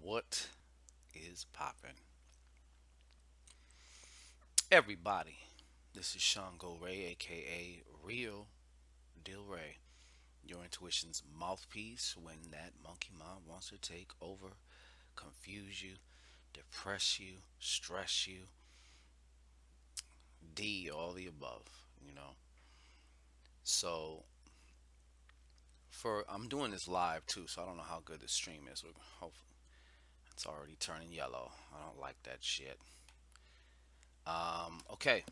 What is poppin'? Everybody, this is ShanGO Ray, aka Real Deal Ray, your intuition's mouthpiece when that monkey mind wants to take over, confuse you, depress you, stress you, D, all the above. So for I'm doing this live too, so I don't know how good the stream is. Hopefully, it's already turning yellow. I don't like that shit. Okay,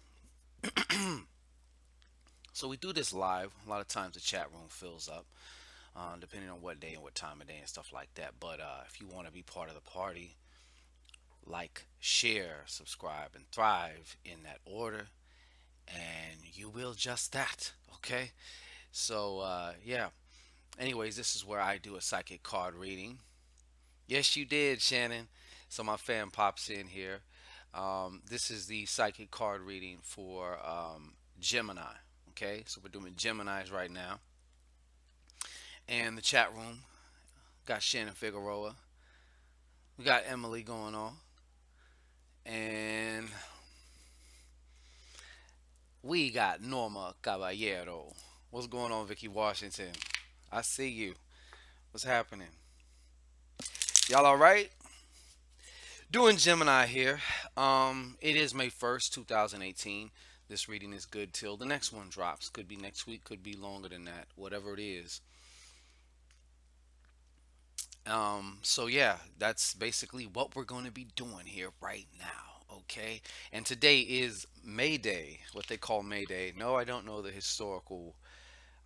so we do this live. A lot of times the chat room fills up, depending on what day and what time of day and stuff like that. But if you want to be part of the party, like, share, subscribe, and thrive in that order, and you will just that. Okay. So yeah. Anyways, this is where I do a psychic card reading. Yes, you did, Shannon. So my fan pops in here. This is the psychic card reading for Gemini. Okay, so we're doing Geminis right now. And the chat room got Shannon Figueroa. We got Emily going on. And we got Norma Caballero. What's going on, Vicky Washington? I see you. What's happening? Y'all all right? Doing Gemini here. It is May 1st, 2018. This reading is good till the next one drops. Could be next week, could be longer than that, whatever it is. So yeah, that's basically what we're going to be doing here right now. Okay, and today is May Day, what they call May Day. No, I don't know the historical.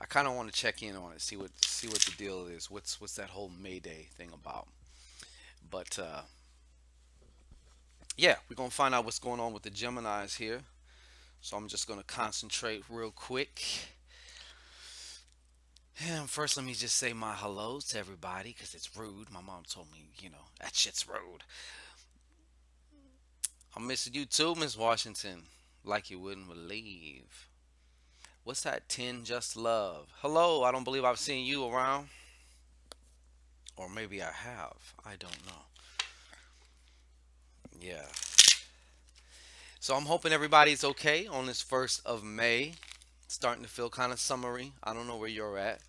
I kind of want to check in on it, see what the deal is. What's that whole May Day thing about? But yeah, we're gonna find out what's going on with the Gemini's here. So I'm just gonna concentrate real quick. And first, let me just say my hellos to everybody because it's rude. My mom told me, that shit's rude. I'm missing you too, Miss Washington. Like you wouldn't believe. What's that? 10 Just Love. Hello, I don't believe I've seen you around. Or maybe I have. I don't know. Yeah. So I'm hoping everybody's okay on this 1st of May. It's starting to feel kind of summery. I don't know where you're at.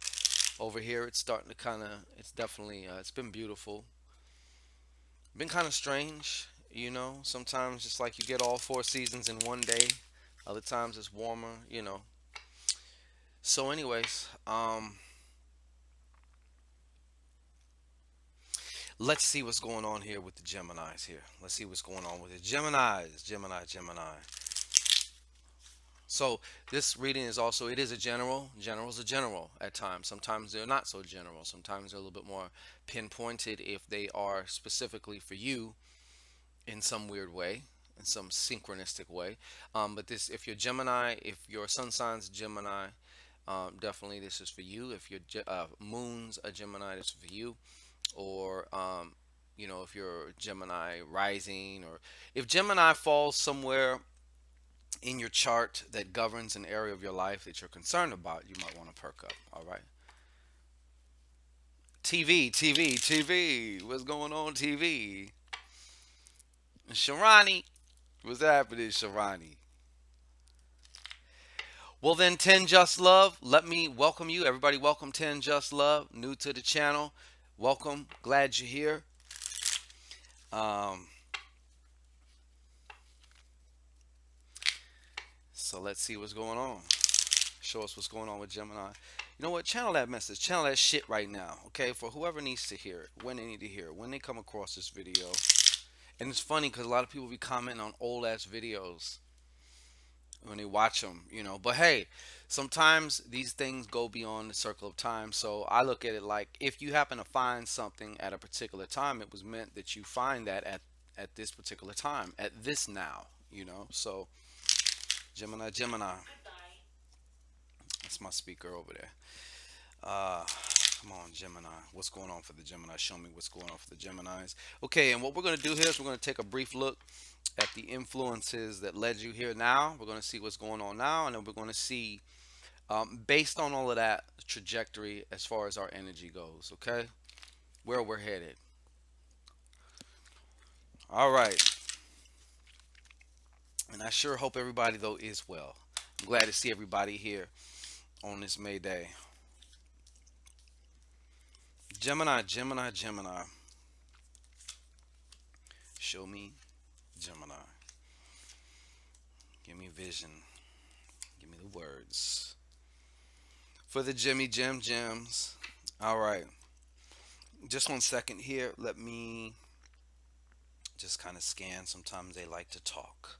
Over here, it's starting to it's definitely, it's been beautiful. Been kind of strange. Sometimes just like you get all four seasons in one day. Other times it's warmer. So, anyways, let's see what's going on here with the Geminis here. Let's see what's going on with the Geminis. Gemini, Gemini. So this reading is also, it is a general. Generals are general at times. Sometimes they're not so general. Sometimes they're a little bit more pinpointed if they are specifically for you in some weird way, in some synchronistic way. But this, if you're Gemini, if your sun sign's Gemini, definitely this is for you. If your moon's a Gemini, this is for you. Or if you're Gemini rising, or if Gemini falls somewhere in your chart that governs an area of your life that you're concerned about, you might want to perk up. All right. TV, TV, TV. What's going on, TV? Sharani. What's happening, Sharani? Well, then, 10 Just Love, let me welcome you. Everybody, welcome 10 Just Love, new to the channel. Welcome. Glad you're here. Um, so let's see what's going on. Show us what's going on with Gemini. You know what? Channel that message. Channel that shit right now. Okay? For whoever needs to hear it. When they need to hear it. When they come across this video. And it's funny because a lot of people be commenting on old ass videos when they watch them. But hey, sometimes these things go beyond the circle of time. So I look at it like, if you happen to find something at a particular time, it was meant that you find that at this particular time, at this now. So Gemini, Gemini. That's my speaker over there. Uh, Come on, Gemini. What's going on for the Gemini? Show me what's going on for the Geminis. Okay, and what we're going to do here is we're going to take a brief look at the influences that led you here now. We're going to see what's going on now, and then we're going to see, based on all of that, trajectory as far as our energy goes, okay? Where we're headed. All right, and I sure hope everybody though is well. I'm glad to see everybody here on this May Day. Gemini, Gemini, Gemini. Show me Gemini. Give me vision. Give me the words for the Jimmy Jim Gems. All right, just 1 second here. Let me just kind of scan. Sometimes they like to talk.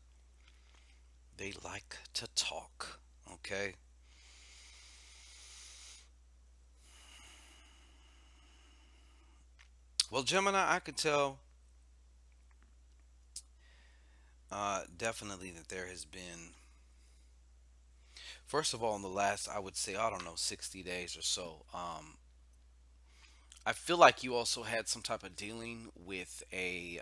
They like to talk. Okay. Well, Gemini, I could tell definitely that there has been, first of all, in the last, I would say, I don't know, 60 days or so, I feel like you also had some type of dealing with a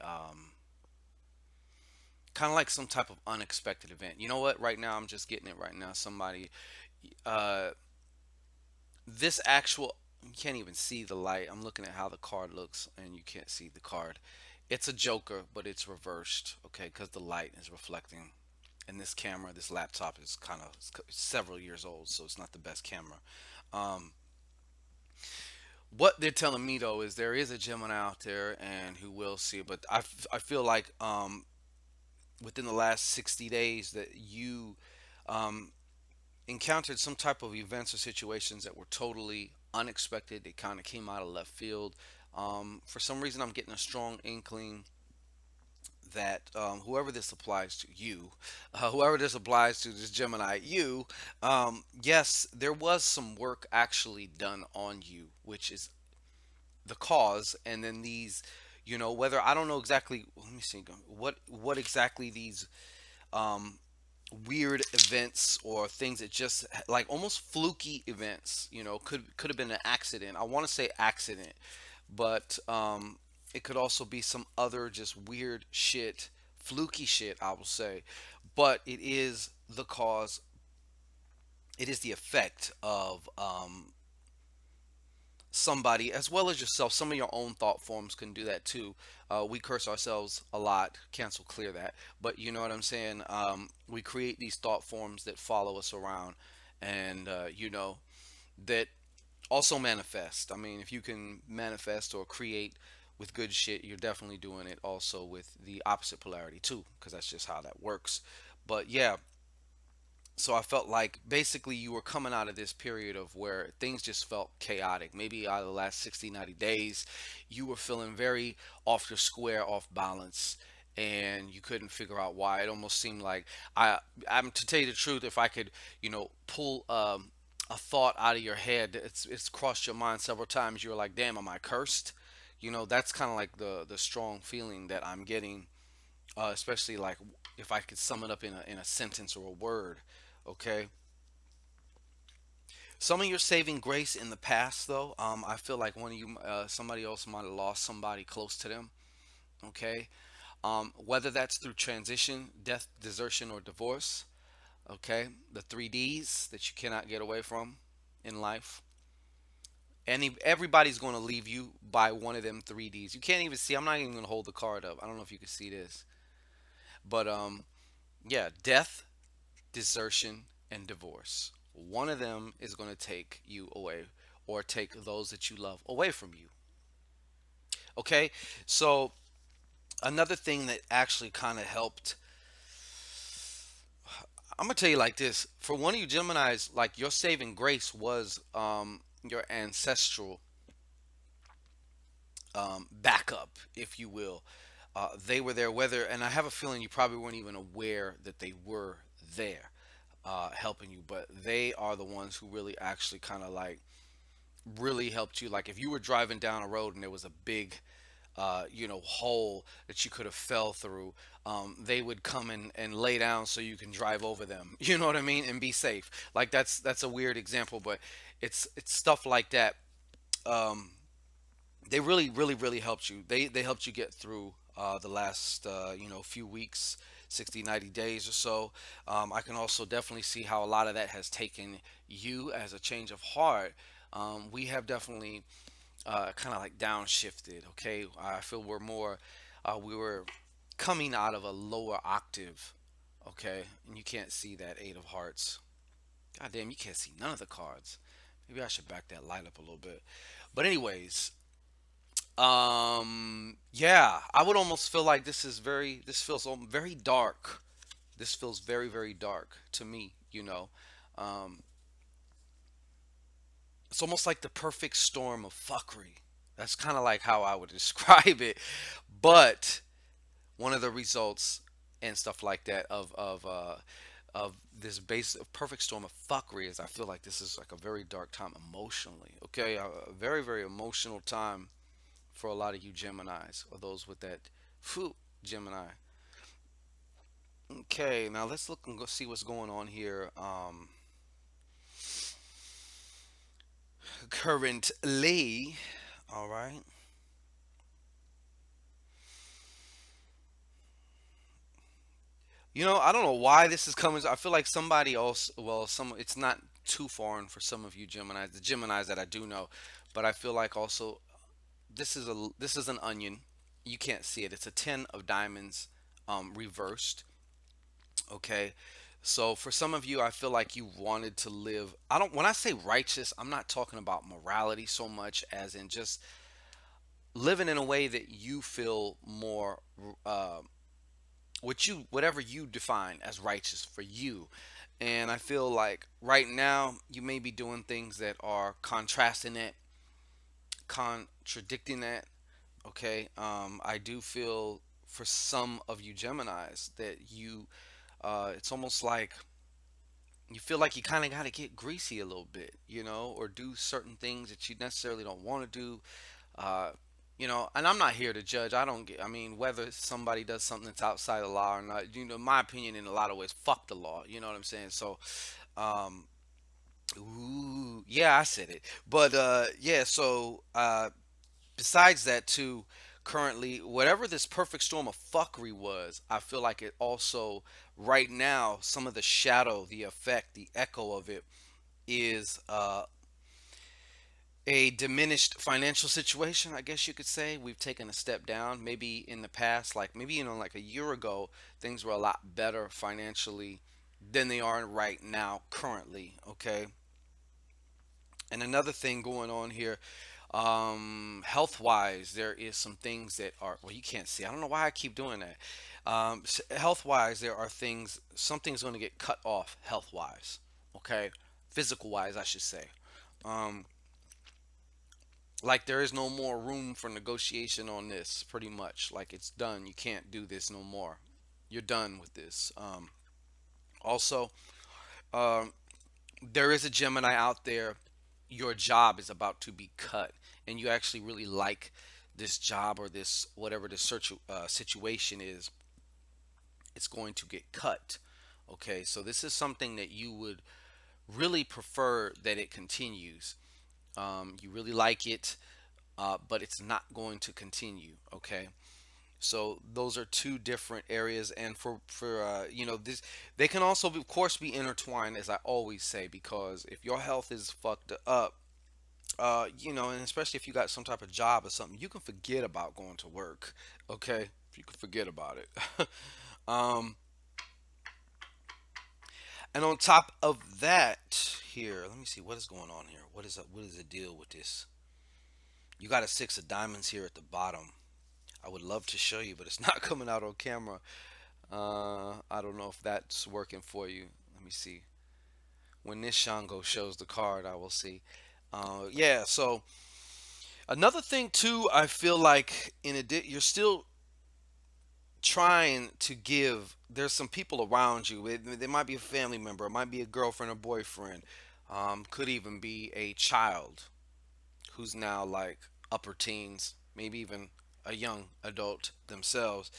kind of like some type of unexpected event. You know what? Right now, I'm just getting it right now. Somebody, uh, this actual, you can't even see the light. I'm looking at how the card looks, and you can't see the card. It's a Joker, but it's reversed, okay, because the light is reflecting. And this camera, this laptop is kind of several years old, so it's not the best camera. Um, what they're telling me though is there is a Gemini out there and who will see it, but I feel like within the last 60 days that you um, encountered some type of events or situations that were totally unexpected. They kind of came out of left field. For some reason, I'm getting a strong inkling that whoever this applies to, you, whoever this applies to, this Gemini, you, yes, there was some work actually done on you, which is the cause. And then these, whether I don't know exactly, let me see, what exactly these um, weird events or things that just like almost fluky events, could have been an accident. I want to say accident, but it could also be some other just weird shit, fluky shit, I will say. But it is the cause, it is the effect of somebody as well as yourself. Some of your own thought forms can do that too. We curse ourselves a lot, cancel, clear that. But you know what I'm saying? We create these thought forms that follow us around, and that also manifest. I mean, if you can manifest or create with good shit, you're definitely doing it also with the opposite polarity too, because that's just how that works. But yeah, so I felt like basically you were coming out of this period of where things just felt chaotic. Maybe out of the last 60, 90 days, you were feeling very off your square, off balance, and you couldn't figure out why. It almost seemed like I'm to tell you the truth, if I could, pull a thought out of your head, it's crossed your mind several times. You're like, damn, am I cursed? That's kind of like the strong feeling that I'm getting, especially like if I could sum it up in a sentence or a word. Okay. Some of your saving grace in the past, though, I feel like one of you, somebody else might have lost somebody close to them. Okay. Whether that's through transition, death, desertion, or divorce. Okay. The 3Ds that you cannot get away from in life. Everybody's going to leave you by one of them 3Ds. You can't even see. I'm not even going to hold the card up. I don't know if you can see this, but yeah, death, desertion, and divorce. One of them is going to take you away or take those that you love away from you. Okay? So, another thing that actually kind of helped, I'm going to tell you like this. For one of you Geminis, like your saving grace was your ancestral backup, if you will. They were there, whether, and I have a feeling you probably weren't even aware that they were there helping you, but they are the ones who really actually kind of like really helped you. Like if you were driving down a road and there was a big, hole that you could have fell through, they would come and lay down so you can drive over them. You know what I mean, and be safe. Like that's a weird example, but it's stuff like that. Um, they really, really, really helped you. They helped you get through the last few weeks, 60, 90 days or so. I can also definitely see how a lot of that has taken you as a change of heart. We have definitely kind of like downshifted. Okay, I feel we're more. We were. coming out of a lower octave. Okay, and you can't see that eight of hearts. God damn, you can't see none of the cards. Maybe I should back that light up a little bit. But anyways, yeah, I would almost feel like this feels very dark. This feels very, very dark to me, you know. Um, it's almost like the perfect storm of fuckery. That's kind of like how I would describe it. But one of the results and stuff like that of this base of perfect storm of fuckery is I feel like this is like a very dark time emotionally. Okay, a very, very emotional time for a lot of you Geminis or those with that phew, Gemini. Okay, now let's look and go see what's going on here. Currently, all right. I don't know why this is coming. I feel like somebody else. Well, some. It's not too foreign for some of you Geminis, the Geminis that I do know, but I feel like also this is an onion. You can't see it. It's a ten of diamonds, reversed. Okay. So for some of you, I feel like you wanted to live. I don't. When I say righteous, I'm not talking about morality so much as in just living in a way that you feel more, uh, whatever you define as righteous for you. And I feel like right now you may be doing things that are contrasting it, contradicting that. Okay. I do feel for some of you Geminis that it's almost like you feel like you kind of got to get greasy a little bit, or do certain things that you necessarily don't want to do. Uh, and I'm not here to judge. I mean, whether somebody does something that's outside the law or not, my opinion in a lot of ways, fuck the law. You know what I'm saying? So, um, ooh, yeah, I said it. But, yeah, so, besides that, too, currently, whatever this perfect storm of fuckery was, I feel like it also, right now, some of the shadow, the effect, the echo of it is, a diminished financial situation, I guess you could say. We've taken a step down. Maybe in the past, like maybe like a year ago, things were a lot better financially than they are right now currently. Okay. And another thing going on here, health wise, there is some things that are, well, you can't see. I don't know why I keep doing that. Health wise, there are things, something's going to get cut off health wise. Okay. Physical wise, I should say. Um, like there is no more room for negotiation on this, pretty much like it's done. You can't do this no more. You're done with this. Also, um, there is a Gemini out there. Your job is about to be cut and you actually really like this job or this whatever the search situation is. It's going to get cut. Okay, so this is something that you would really prefer that it continues. You really like it, but it's not going to continue. Okay, so those are two different areas, and for this, they can also, of course, be intertwined, as I always say, because if your health is fucked up, and especially if you got some type of job or something, you can forget about going to work. Okay, you can forget about it. um, and on top of that, here, let me see what is going on here. What is the deal with this? You got a six of diamonds here at the bottom. I would love to show you, but it's not coming out on camera. I don't know if that's working for you. Let me see. When this ShanGO shows the card, I will see. Yeah. So another thing too, I feel like you're still trying to give. There's some people around you. There might be a family member. It might be a girlfriend or boyfriend. Could even be a child who's now like upper teens, maybe even a young adult themselves.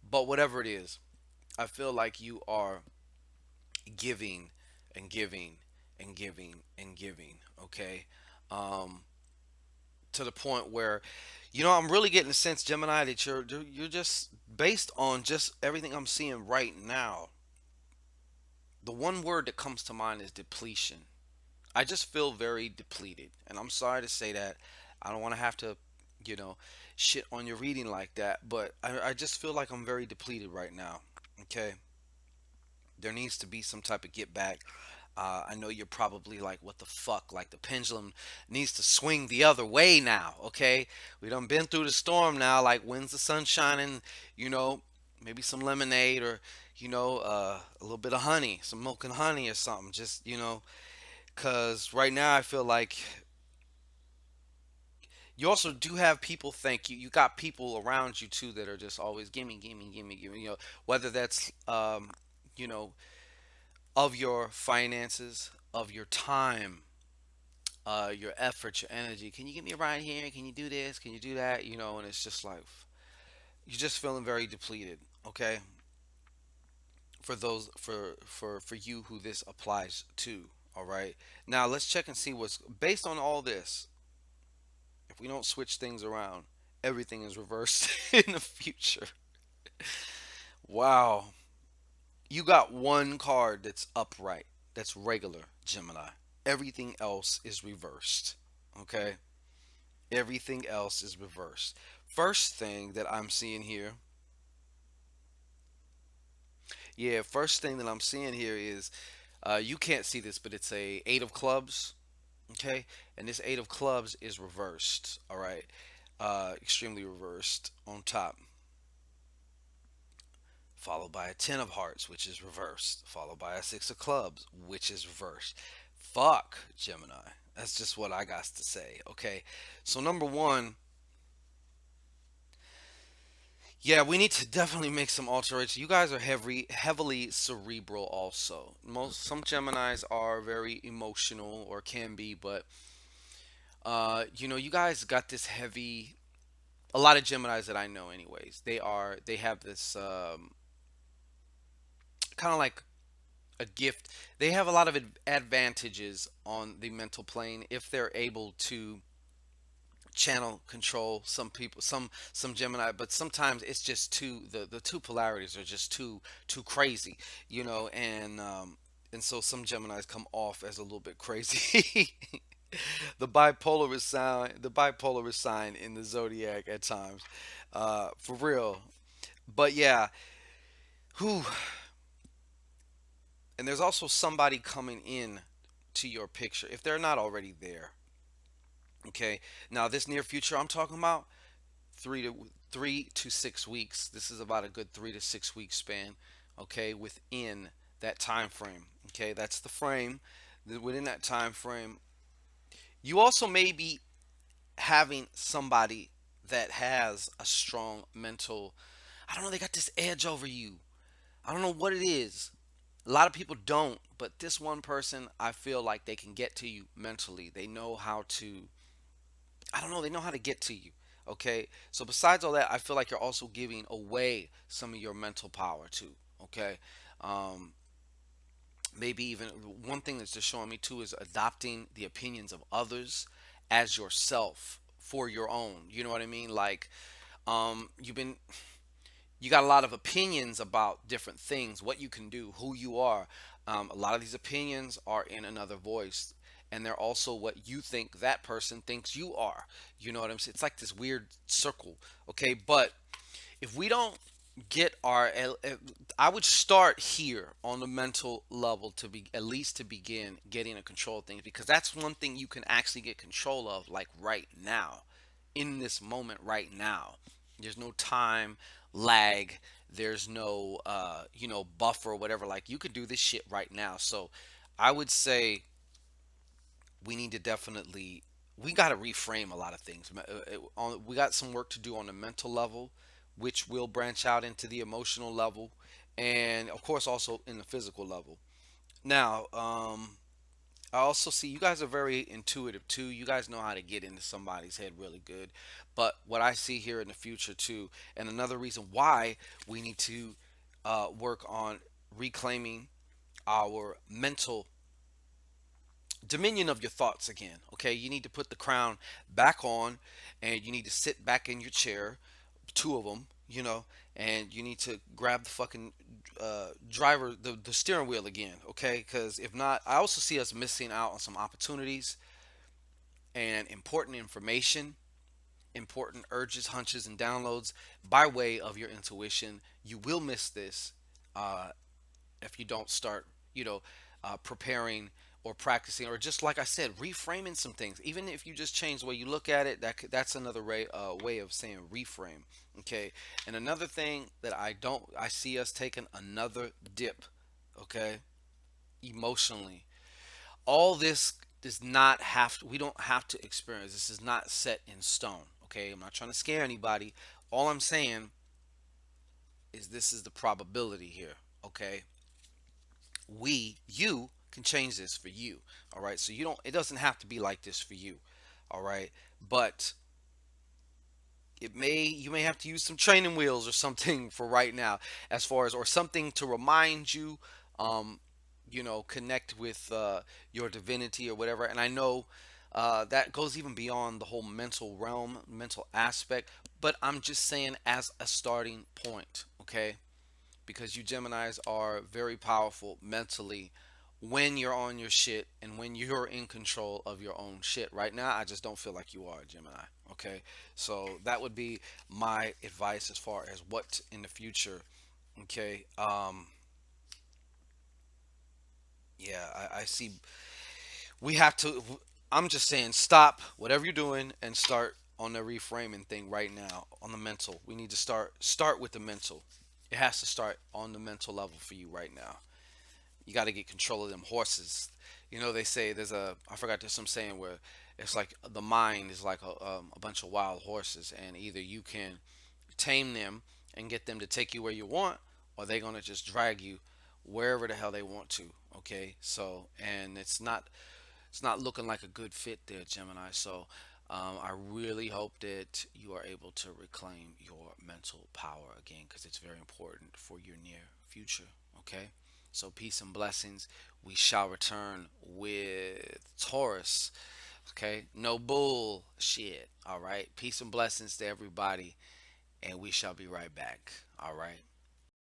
But whatever it is, I feel like you are giving and giving and giving and giving. Okay, um, to the point where, I'm really getting the sense, Gemini, that you're just based on just everything I'm seeing right now. The one word that comes to mind is depletion. I just feel very depleted, and I'm sorry to say that. I don't want to have to you know, shit on your reading like that. But I just feel like I'm very depleted right now. Okay, there needs to be some type of get back. I know you're probably like, what the fuck? Like the pendulum needs to swing the other way now. Okay, we done been through the storm now. Like, when's the sun shining? You know, maybe some lemonade or a little bit of honey, some milk and honey or something. Just cause right now I feel like you also do have people think you got people around you too that are just always gimme, gimme, gimme, gimme. Whether that's you know of your finances, of your time, your effort, your energy. Can you give me a ride here? Can you do this? Can you do that? And it's just like you're just feeling very depleted. Okay, for those for you who this applies to. All right. Now let's check and see what's based on all this. If we don't switch things around, everything is reversed in the future. Wow. You got one card that's upright, that's regular, Gemini. Everything else is reversed. Okay? Everything else is reversed. First thing that I'm seeing here, yeah, first thing that I'm seeing here is you can't see this, but it's a eight of clubs. Okay, and this eight of clubs is reversed. All right, extremely reversed on top, followed by a ten of hearts, which is reversed, followed by a six of clubs, which is reversed. Fuck Gemini. That's just what I got to say. Okay, so number one, yeah, we need to definitely make some alterations. You guys are heavily cerebral also. Some Geminis are very emotional or can be, but you guys got this heavy. A lot of Geminis that I know, anyways, they have this kind of like a gift. They have a lot of advantages on the mental plane if they're able to channel control some people, some Gemini, but sometimes it's just too the two polarities are just too crazy, and so some Geminis come off as a little bit crazy. The bipolar sign in the zodiac at times, for real. But yeah, who. And there's also somebody coming in to your picture if they're not already there. Okay, now this near future I'm talking about, 3 to 6 weeks. This is about a good 3 to 6 week span. Okay, within that time frame. Okay, that's the frame. Within that time frame, you also may be having somebody that has a strong mental. I don't know. They got this edge over you. I don't know what it is. A lot of people don't, but this one person, I feel like they can get to you mentally. They know how to, I don't know, they know how to get to you. Okay. So besides all that, I feel like you're also giving away some of your mental power too. Okay. Um, Maybe even one thing that's just showing me too is adopting the opinions of others as yourself for your own. You know what I mean? Like, you've been you got a lot of opinions about different things, what you can do, who you are. A lot of these opinions are in another voice, and they're also what you think that person thinks you are. You know what I'm saying? It's like this weird circle. Okay, but if we don't get I would start here on the mental level to be at least to begin getting a control of things, because that's one thing you can actually get control of, like right now, in this moment right now. There's no time lag. There's no buffer or whatever. Like, you could do this shit right now. So I would say we need to definitely, we got to reframe a lot of things. We got some work to do on the mental level, which will branch out into the emotional level, and of course also in the physical level. Now, I also see you guys are very intuitive too. You guys know how to get into somebody's head really good. But what I see here in the future too, and another reason why we need to work on reclaiming our mental dominion of your thoughts again. Okay, you need to put the crown back on, and you need to sit back in your chair, two of them, and you need to grab the fucking driver, the steering wheel again. Okay, because if not, I also see us missing out on some opportunities and important information important urges, hunches, and downloads by way of your intuition. You will miss this if you don't start, you know, preparing or practicing, or just like I said, reframing some things. Even if you just change the way you look at it, that's another way of saying reframe. Okay. And another thing that I see us taking another dip. Okay, emotionally. All this does not have to, we don't have to experience. This is not set in stone. Okay, I'm not trying to scare anybody. All I'm saying is this is the probability here. Okay, you can change this for you. All right, so you don't, it doesn't have to be like this for you. All right, but you may have to use some training wheels or something for right now, as far as, or something to remind you, um connect with your divinity or whatever. And I know that goes even beyond the whole mental realm, mental aspect, but I'm just saying as a starting point. Okay, because you Geminis are very powerful mentally when you're on your shit and when you're in control of your own shit. Right now, I just don't feel like you are a Gemini. Okay, so that would be my advice as far as what in the future. Okay, yeah, I see. We have to. I'm just saying, stop whatever you're doing and start on the reframing thing right now on the mental. We need to start with the mental. It has to start on the mental level for you right now. You got to get control of them horses. They say there's I forgot, there's some saying where it's like the mind is like a bunch of wild horses, and either you can tame them and get them to take you where you want, or they're gonna just drag you wherever the hell they want to. Okay, so, and it's not looking like a good fit there, Gemini. So I really hope that you are able to reclaim your mental power again, because it's very important for your near future. Okay, so peace and blessings. We shall return with Taurus. Okay, no bullshit. All right, peace and blessings to everybody, and we shall be right back. All right.